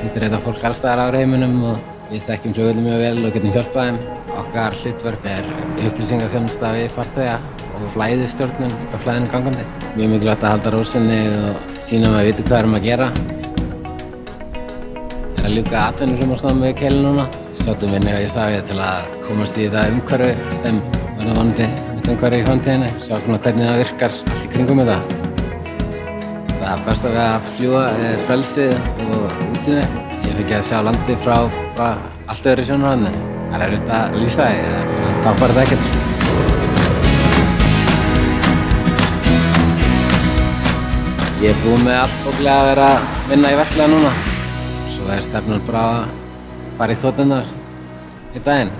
hittir þetta fólk alls staðar á heiminum og við þekkjum flugvöllinn mjög vel og getum hjálpað þeim. Okkar hlutverk er upplýsingaþjónusta við farþega og flæðistjórnun frá flæðinu gangandi. Mjög mikilvægt að halda ró sinni og sýna að við vitum hvað erum að gera. Ég er að ljúka atvinnuflugnámsnámi við Keili núna. Sóttum vinnu á Isavia til að komast í þetta umhverfi sem verður vonandi mitt umhverfi í framtíðinni. Sjá hvernig það virkar allt í kringum þetta. Það besta við að fljúga er frelsið og útsýni. Ég fengi að sjá landið frá allt öðru sjónarhorni. Það er erfitt að lýsa því, en þá bara þetta ekkert. Ég er búinn með allt bóklega að vera að vinna í verklega núna. Svo er stefnan bara að fara í þoturnar í daginn.